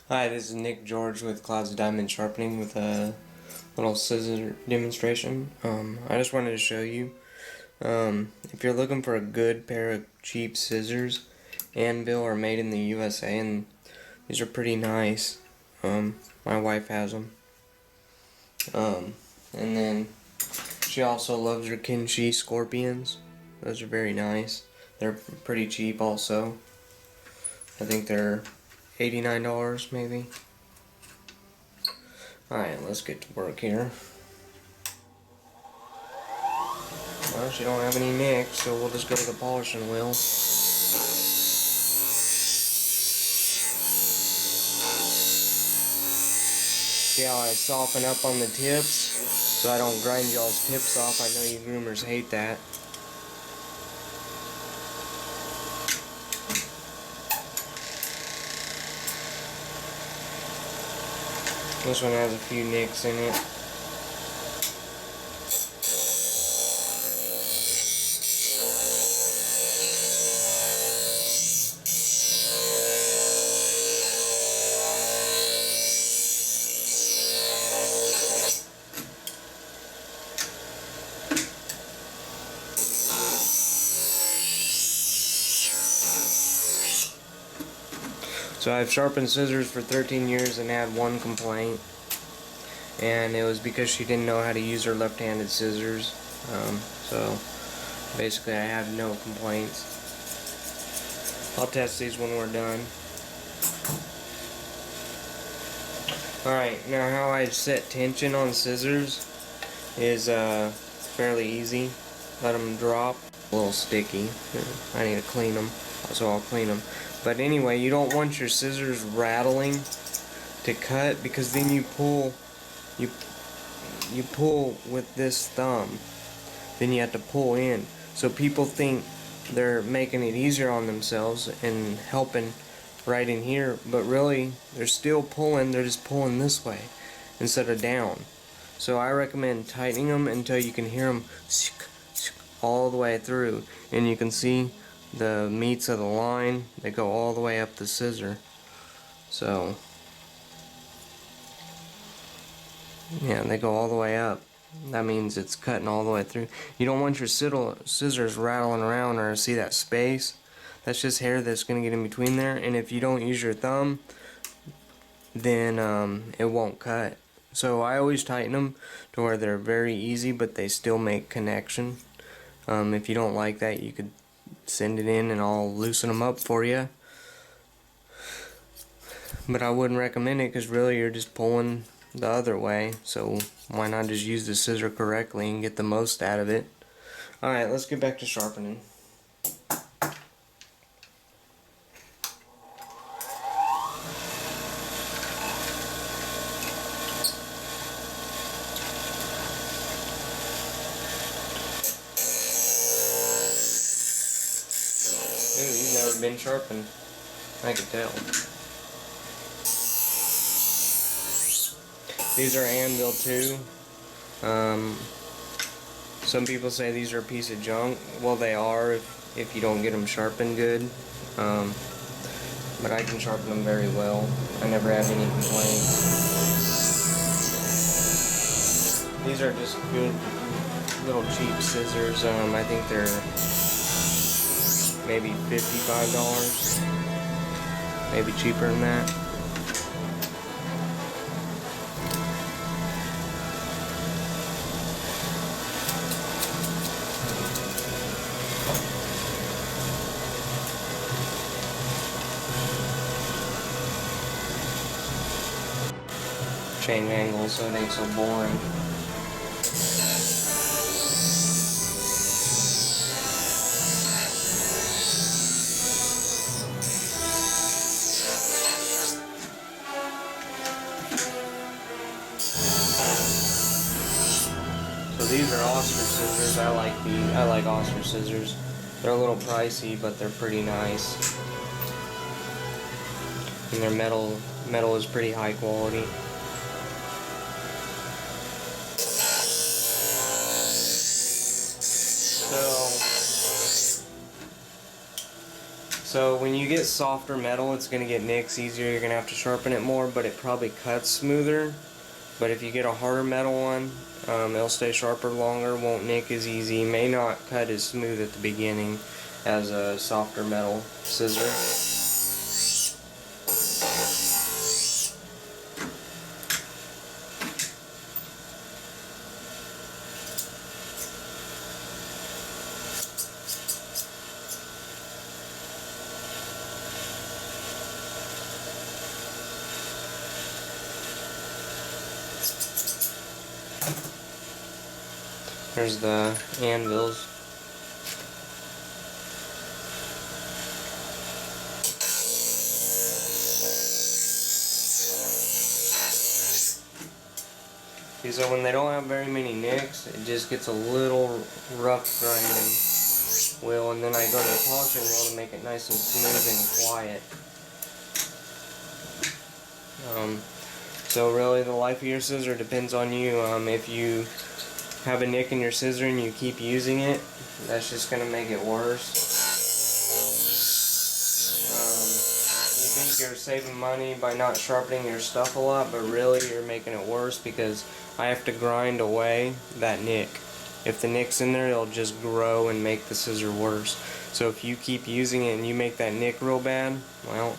Hi, this is Nick George with Clouds of Diamond Sharpening with a little scissor demonstration. I just wanted to show you, if you're looking for a good pair of cheap scissors, Anvil are made in the USA, and these are pretty nice. My wife has them. And then she also loves her Kenchii scorpions. Those are very nice. They're pretty cheap also. I think they're $89 maybe. Alright, let's get to work here. Well, she don't have any nicks, so we'll just go to the polishing wheel. See how I soften up on the tips so I don't grind y'all's tips off. I know you groomers hate that. This one has a few nicks in it. So I've sharpened scissors for 13 years and had one complaint, and it was because she didn't know how to use her left-handed scissors. So basically I have no complaints. I'll test these when we're done. Alright, now how I set tension on scissors is fairly easy. Let them drop. A little sticky. I need to clean them, so I'll clean them. But anyway, you don't want your scissors rattling to cut, because then you pull with this thumb. Then you have to pull in. So people think they're making it easier on themselves and helping right in here, but really they're still pulling. They're just pulling this way instead of down. So I recommend tightening them until you can hear them all the way through, and you can see the meats of the line. They go all the way up the scissor. So yeah, they go all the way up. That means it's cutting all the way through. You don't want your scissors rattling around or see that space. That's just hair that's going to get in between there, and if you don't use your thumb, then it won't cut. So I always tighten them to where they're very easy, but they still make connection. If you don't like that, you could send it in and I'll loosen them up for you. But I wouldn't recommend it, because really you're just pulling the other way. So why not just use the scissor correctly and get the most out of it. Alright, let's get back to sharpening. Ooh, you've never been sharpened. I can tell. These are Anvil too. Some people say these are a piece of junk. Well, they are if you don't get them sharpened good. But I can sharpen them very well. I never have any complaints. These are just good little cheap scissors. I think they're maybe $55, maybe cheaper than that. Chain angles, so it ain't so boring. So these are ostrich scissors. I like ostrich scissors. They're a little pricey, but they're pretty nice. And their metal is pretty high quality. So when you get softer metal, it's going to get nicks easier. You're going to have to sharpen it more, but it probably cuts smoother. But if you get a harder metal one, it'll stay sharper longer, won't nick as easy, may not cut as smooth at the beginning as a softer metal scissor. There's the anvils. See, so when they don't have very many nicks, it just gets a little rough grinding wheel, and then I go to the polishing wheel to make it nice and smooth and quiet. So really the life of your scissor depends on you. If you have a nick in your scissor and you keep using it, that's just going to make it worse. You think you're saving money by not sharpening your stuff a lot, but really you're making it worse because I have to grind away that nick. If the nick's in there, it'll just grow and make the scissor worse. So if you keep using it and you make that nick real bad, well,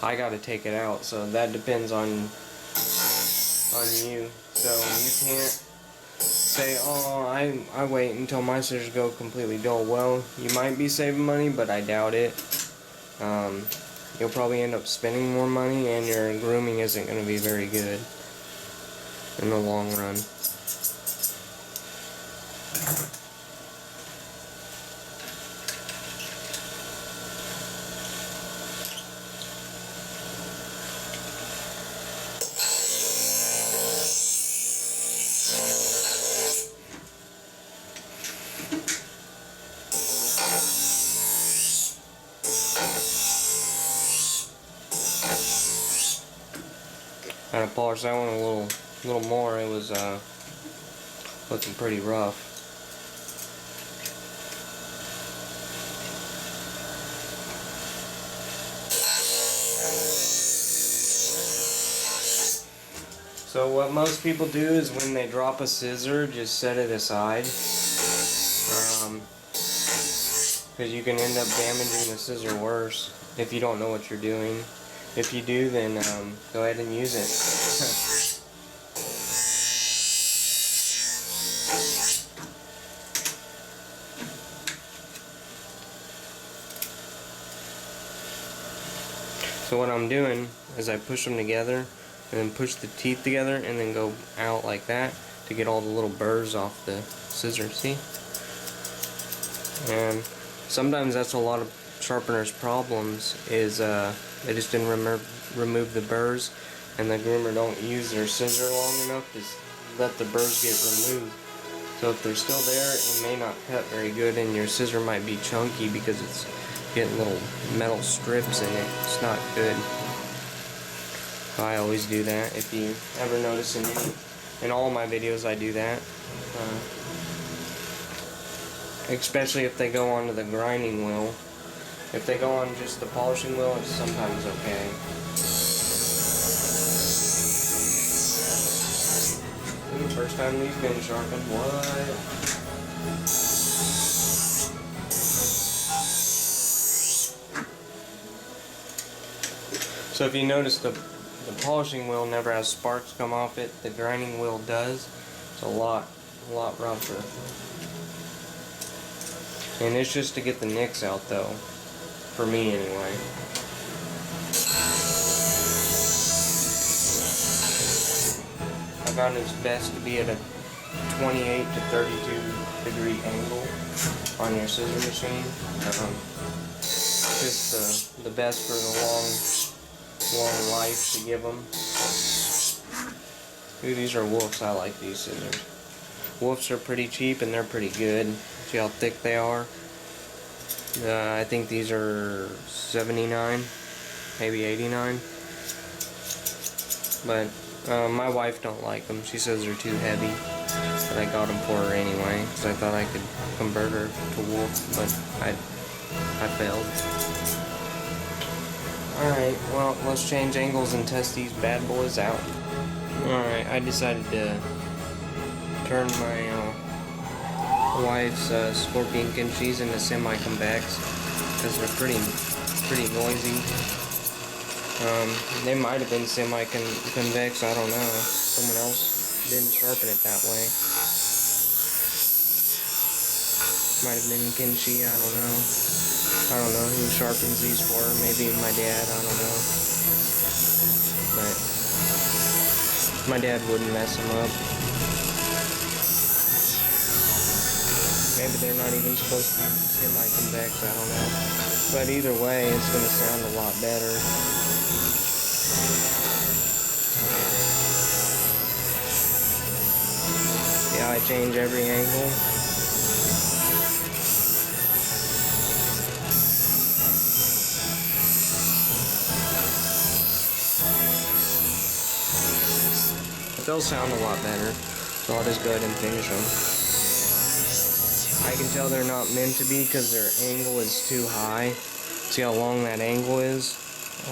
I got to take it out. So that depends on you. So you can't say, oh, I wait until my scissors go completely dull. Well, you might be saving money, but I doubt it. You'll probably end up spending more money, and your grooming isn't going to be very good in the long run. I had to polish that one a little more. It was looking pretty rough. So what most people do is when they drop a scissor, just set it aside, because you can end up damaging the scissor worse if you don't know what you're doing. If you do, then go ahead and use it. So what I'm doing is I push them together and then push the teeth together and then go out like that to get all the little burrs off the scissors, see? And sometimes that's a lot of sharpeners' problems is they just didn't remove the burrs, and the groomer don't use their scissor long enough to let the burrs get removed. So if they're still there, it may not cut very good, and your scissor might be chunky because it's getting little metal strips in it. It's not good. So I always do that. If you ever notice in all my videos, I do that. Especially if they go onto the grinding wheel. If they go on just the polishing wheel, it's sometimes okay. Ooh, first time these been sharpened. What? So if you notice, the polishing wheel never has sparks come off it. The grinding wheel does. It's a lot rougher. And it's just to get the nicks out, though. For me, anyway. I found it's best to be at a 28 to 32 degree angle on your scissor machine. Just the best for the long life to give them. Ooh, these are wolves. I like these scissors. Wolves are pretty cheap and they're pretty good. See how thick they are? I think these are 79, maybe 89. But my wife don't like them. She says they're too heavy. But I got them for her anyway, because I thought I could convert her to wolf, but I failed. Alright, well, let's change angles and test these bad boys out. Alright, I decided to turn my wife's Scorpion Kenchiis into semi-convex because they're pretty noisy. They might have been semi-convex, I don't know. Someone else didn't sharpen it that way. Might have been Kenchii, I don't know. I don't know who sharpens these for. Maybe my dad, I don't know. But my dad wouldn't mess them up. Maybe they're not even supposed to be semi-convex, I don't know. But either way, it's going to sound a lot better. Yeah, I change every angle. But they'll sound a lot better, so I'll just go ahead and finish them. I can tell they're not meant to be because their angle is too high. See how long that angle is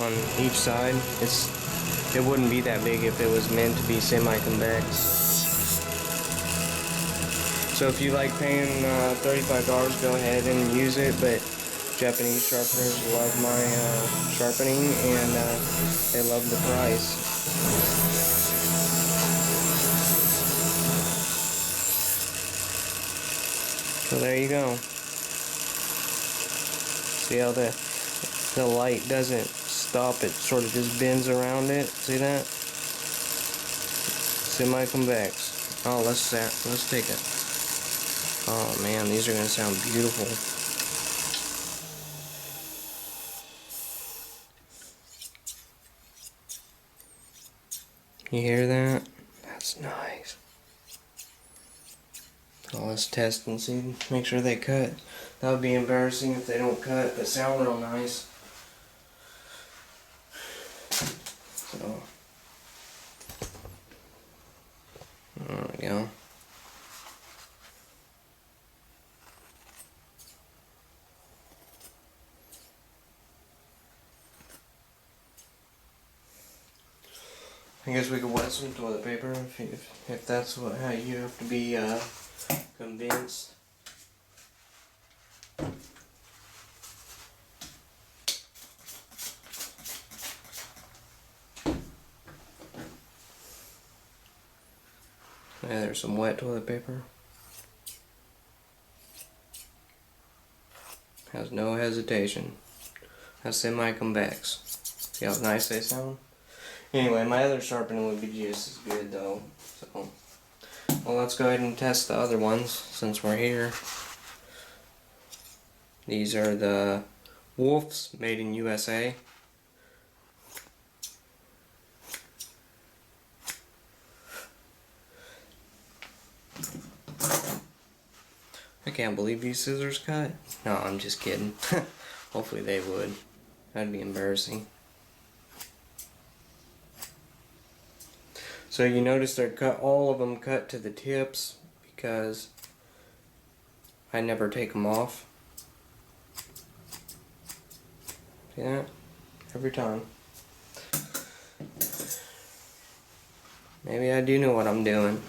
on each side? It wouldn't be that big if it was meant to be semi-convex. So if you like paying $35, go ahead and use it, but Japanese sharpeners love my sharpening, and they love the price. So there you go. See how the light doesn't stop, it sort of just bends around it. See that? Semi-convex. Oh, let's take it. Oh man, these are gonna sound beautiful. You hear that? That's nice. So let's test and see, make sure they cut. That would be embarrassing if they don't cut, but sound real nice. So, there we go. I guess we could wet some toilet paper if that's how you have to be convinced. Yeah, there's some wet toilet paper. Has no hesitation. Has semi-convex. See how nice they sound? Anyway, my other sharpening would be just as good though. So, well, let's go ahead and test the other ones since we're here. These are the Wolves, made in USA. I can't believe these scissors cut. No, I'm just kidding. Hopefully they would. That'd be embarrassing. So you notice they're cut, all of them cut to the tips because I never take them off. See that? Every time. Maybe I do know what I'm doing.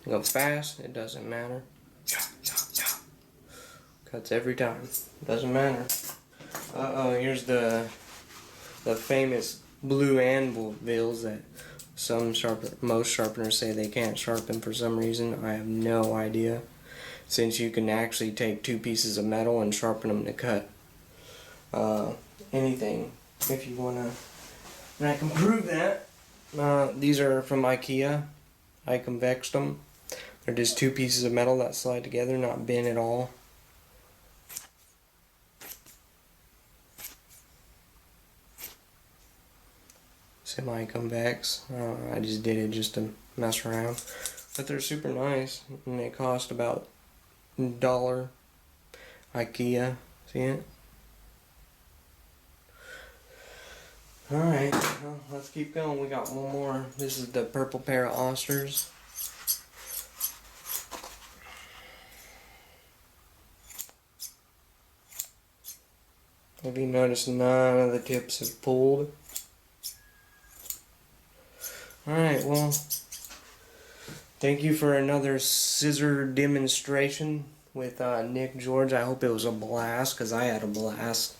Go fast, it doesn't matter. Cuts every time. Doesn't matter. Uh-oh, here's the famous blue anvils that most sharpeners say they can't sharpen for some reason. I have no idea. Since you can actually take two pieces of metal and sharpen them to cut anything if you wanna. And I can prove that. These are from IKEA. I convexed them. They're just two pieces of metal that slide together, not bent at all. Semi-convex. I just did it just to mess around. But they're super nice, and they cost about $1. IKEA. See it? Alright, well, let's keep going. We got one more. This is the purple pair of Osters. If you notice, none of the tips have pulled. Alright, well, thank you for another scissor demonstration with Nick George. I hope it was a blast, because I had a blast.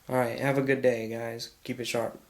Alright, have a good day, guys. Keep it sharp.